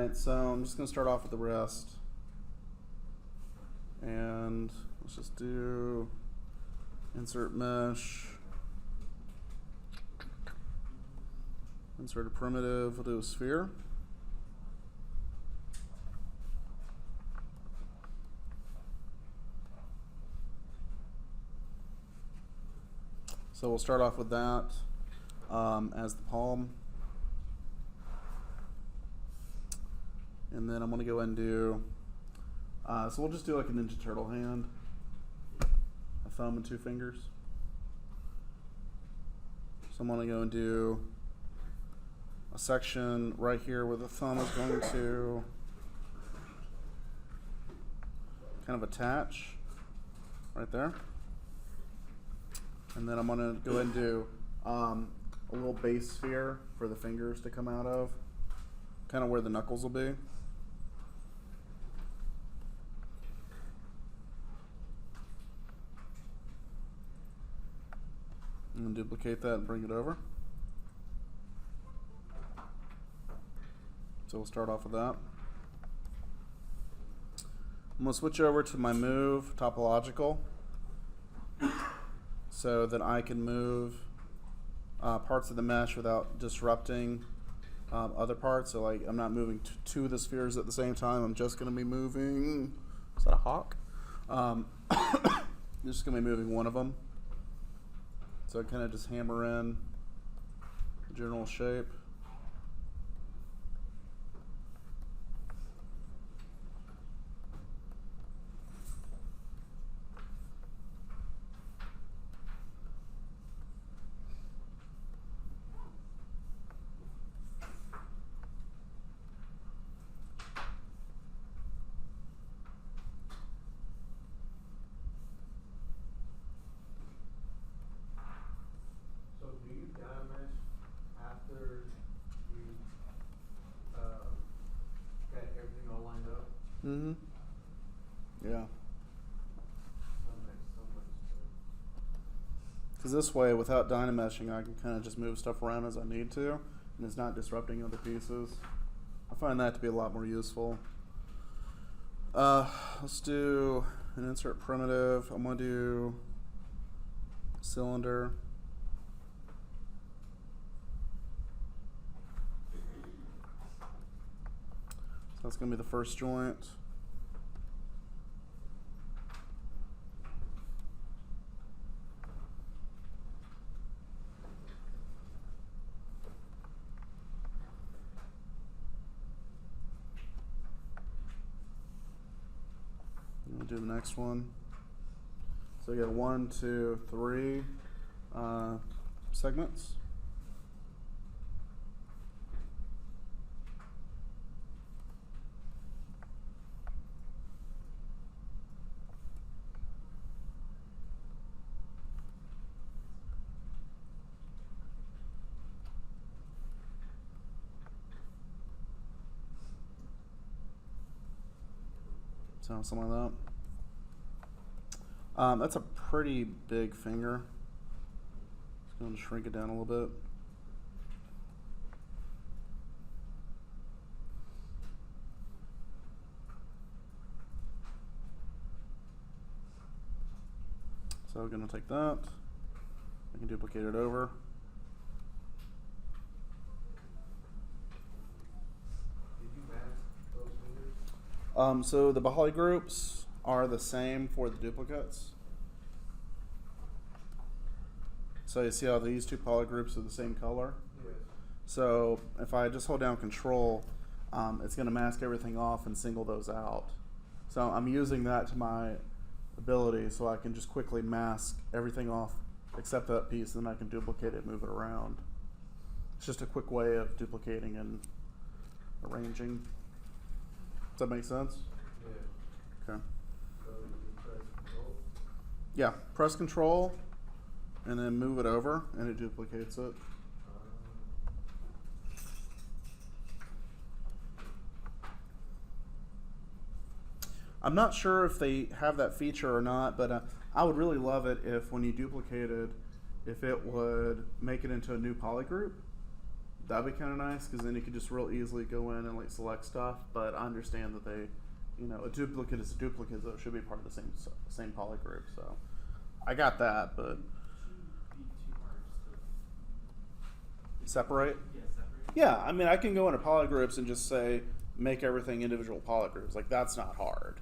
Alright, so I'm just going to start off with the wrist. And let's just do insert mesh, insert a primitive, we'll do a sphere. So we'll start off with that as the palm. And then I'm going to go and do, so we'll just do like a Ninja Turtle hand, a thumb and two fingers. So I'm going to go and do a section right here where the thumb is going to kind of attach right there. And then I'm going to go ahead and do a little base sphere for the fingers to come out of, kind of where the knuckles will be. I'm going to duplicate that and bring it over. So we'll start off with that. I'm going to switch over to my move topological so that I can move parts of the mesh without disrupting other parts. So like I'm not moving two of the spheres at the same time. I'm just going to be moving, is that a hawk? Just going to be moving one of them. So I kind of just hammer in the general shape. Mm-hmm. Yeah. Because this way, without dynameshing, I can kind of just move stuff around as I need to, and it's not disrupting other pieces. I find that to be a lot more useful. Let's do an insert primitive. I'm going to do cylinder. That's going to be the first joint. We'll do the next one. So we got 1, 2, 3 segments. So something like that. That's a pretty big finger. Just going to shrink it down a little bit. So I'm going to take that. I can duplicate it over. So the poly groups are the same for the duplicates. So you see how these two poly groups are the same color? Yes. So if I just hold down Control, it's going to mask everything off and single those out. So I'm using that to my ability so I can just quickly mask everything off except that piece, and then I can duplicate it and move it around. It's just a quick way of duplicating and arranging. Does that make sense? Yeah. Okay. So you press Control? Yeah, press Control and then move it over and it duplicates it. I'm not sure if they have that feature or not, but I would really love it if when you duplicated, if it would make it into a new poly group. that'd be kind of nice because then you could just real easily go in and like select stuff. But I understand that they, you know, a duplicate is a duplicate, so it should be part of the same poly group. So I got that, but separate. Yeah, I mean, I can go into polygroups and just say make everything individual polygroups. Like that's not hard.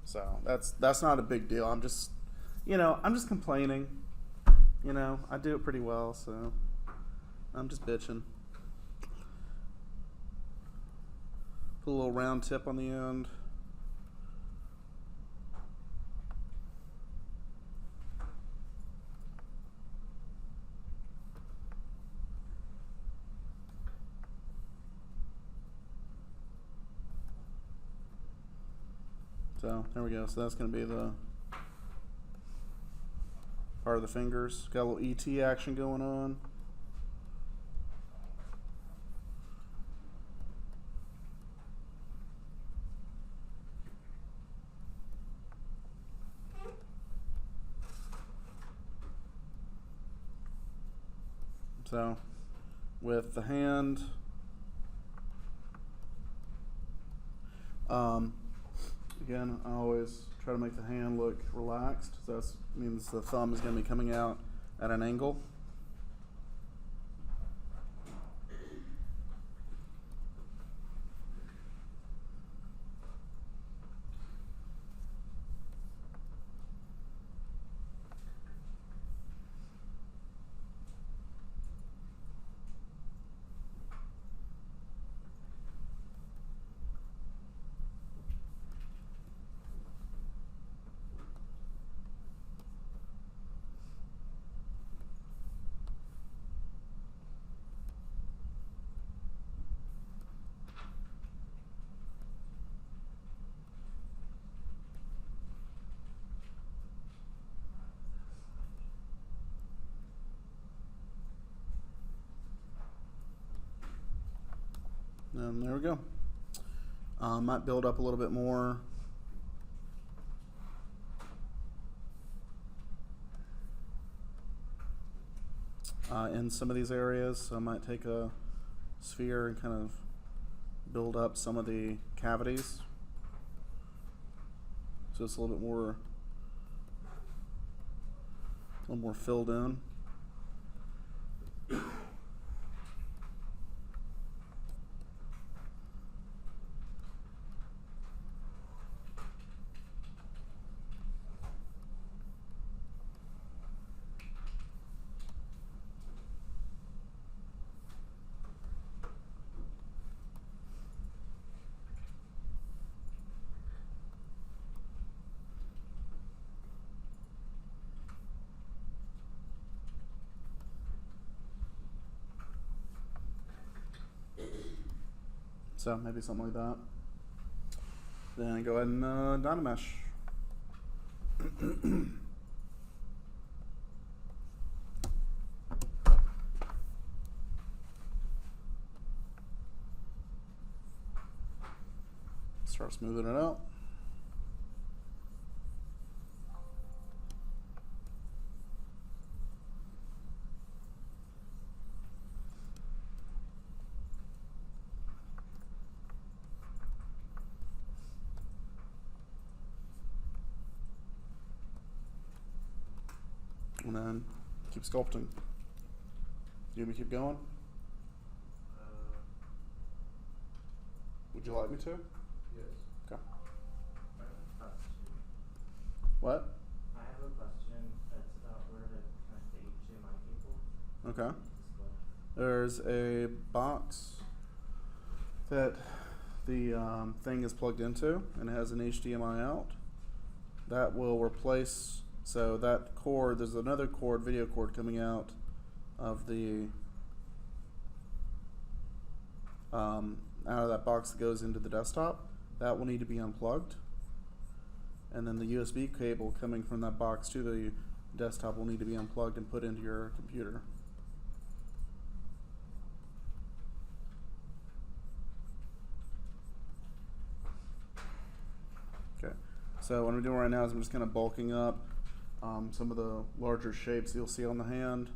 So that's not a big deal. I'm just, you know, I'm just complaining. You know, I do it pretty well, so I'm just bitching. Put a little round tip on the end. So there we go. So that's going to be the part of the fingers. Got a little ET action going on. So with the hand, again, I always try to make the hand look relaxed. So that means the thumb is going to be coming out at an angle. And there we go. Might build up a little bit more. In some of these areas, so I might take a sphere and kind of build up some of the cavities. So it's a little bit more, filled in. So maybe something like that. Then go ahead and Dynamesh. Start smoothing it out. And then keep sculpting. You want me to keep going? Would you like me to? Yes. Okay. I have a question. What? I have a question that's about where to connect the HDMI cable. Okay. There's a box that the thing is plugged into and it has an HDMI out. That will replace, so that cord, there's another cord, video cord coming out of the out of that box that goes into the desktop. That will need to be unplugged. And then the USB cable coming from that box to the desktop will need to be unplugged and put into your computer. Okay, so what I'm doing right now is I'm just kind of bulking up some of the larger shapes you'll see on the hand.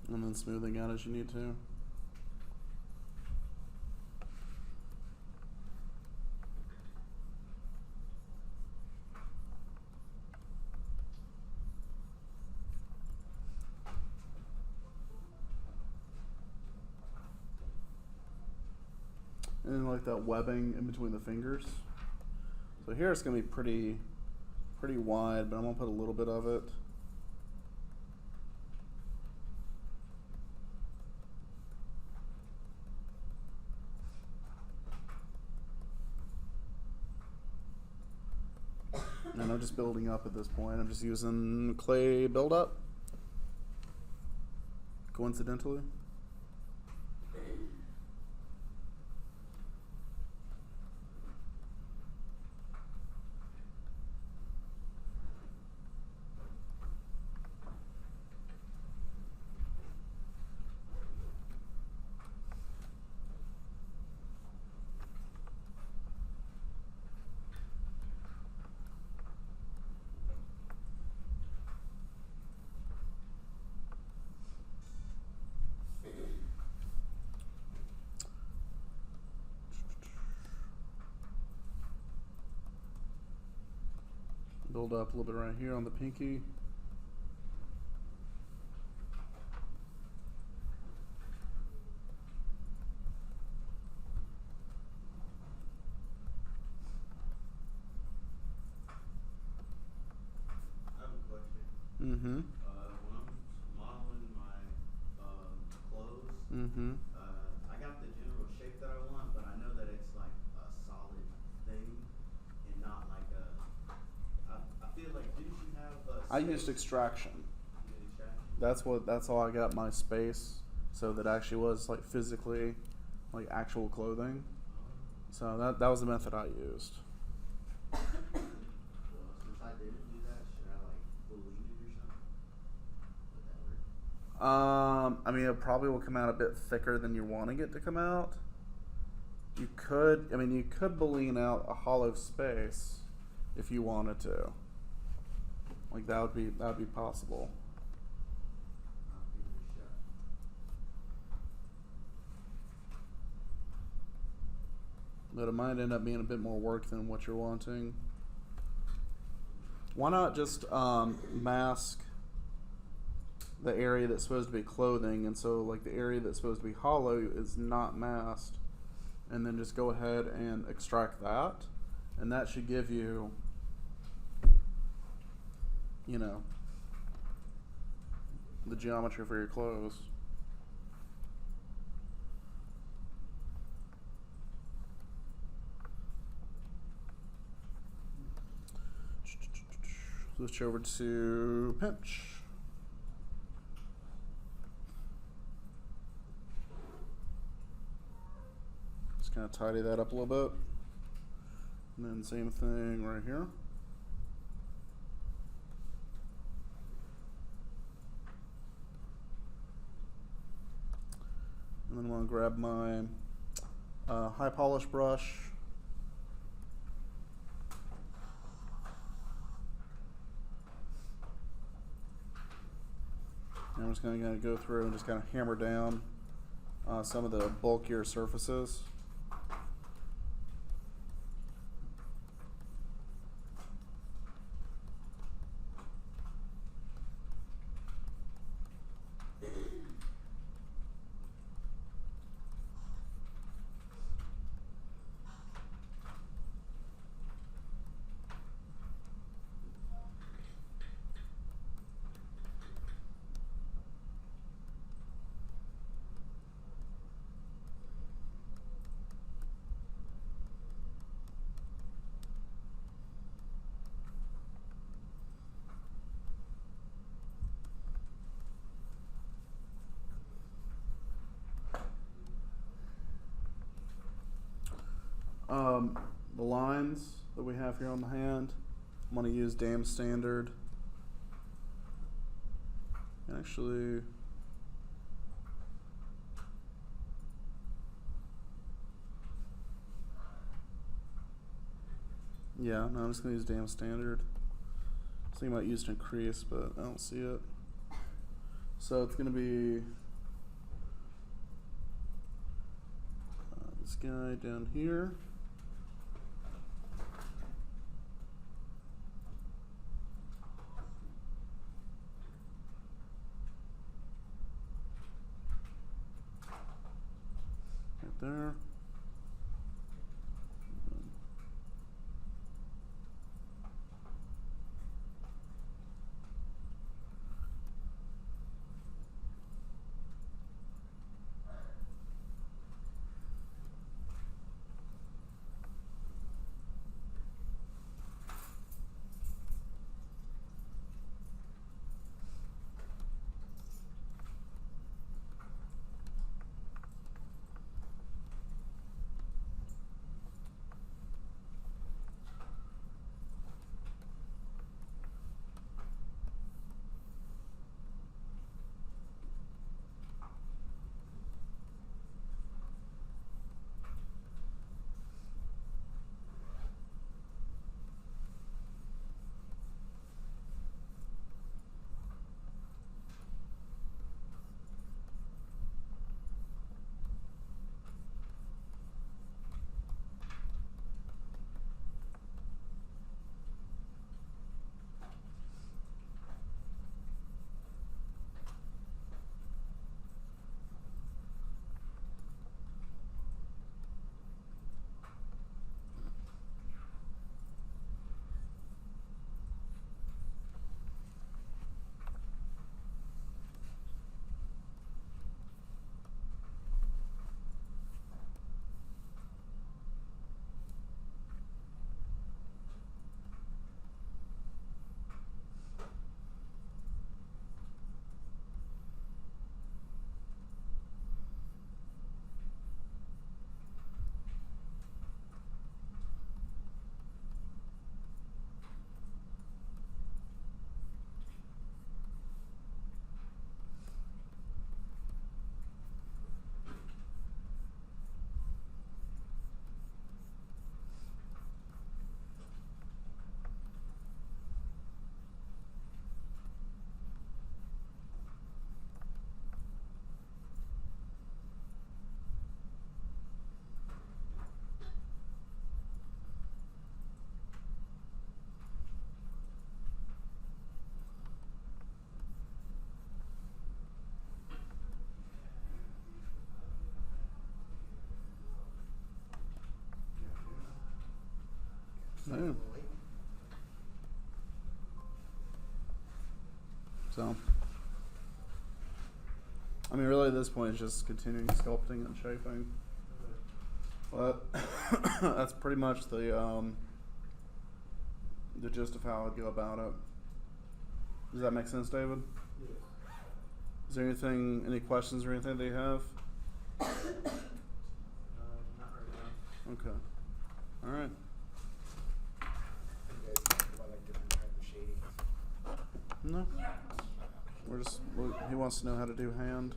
And then smoothing out as you need to. And then like that webbing in between the fingers. So here it's gonna be pretty wide, but I'm gonna put a little bit of it. And I'm just building up at this point. I'm just using clay buildup, coincidentally. Build up a little bit right here on the pinky. I have a question. Mm-hmm. When I'm modeling my clothes, I got the general shape that I want, but I know that it's like a solid thing and not like a. I feel like didn't you have a? I used extraction. You did extraction? That's how I got my space, so that actually was like physically, like actual clothing. So that was the method I used. Well, since I didn't do that, should I like believe it or something? Would that work? I mean, it probably will come out a bit thicker than you're wanting it to come out. You could balloon out a hollow space if you wanted to. Like that would be possible. I'll give it a shot. But it might end up being a bit more work than what you're wanting. Why not just mask the area that's supposed to be clothing, and so like the area that's supposed to be hollow is not masked, and then just go ahead and extract that, and that should give you, you know, the geometry for your clothes. Switch over to pinch. Just kind of tidy that up a little bit. And then same thing right here. And then I'm going to grab my high polish brush. And I'm just going to go through and just kind of hammer down some of the bulkier surfaces. The lines that we have here on the hand, I'm going to use Dam Standard. And actually, yeah, no, I'm just going to use Dam Standard. I was thinking about using Increase, but I don't see it. So it's going to be this guy down here. Right there. Yeah. So, I mean, really, at this point, it's just continuing sculpting and shaping. But that's pretty much the gist of how I'd go about it. Does that make sense, David? Yes. Is there anything, any questions or anything that you have? Not right now. Okay. All right. You guys talk about like different type of shadings. No. He wants to know how to do hand.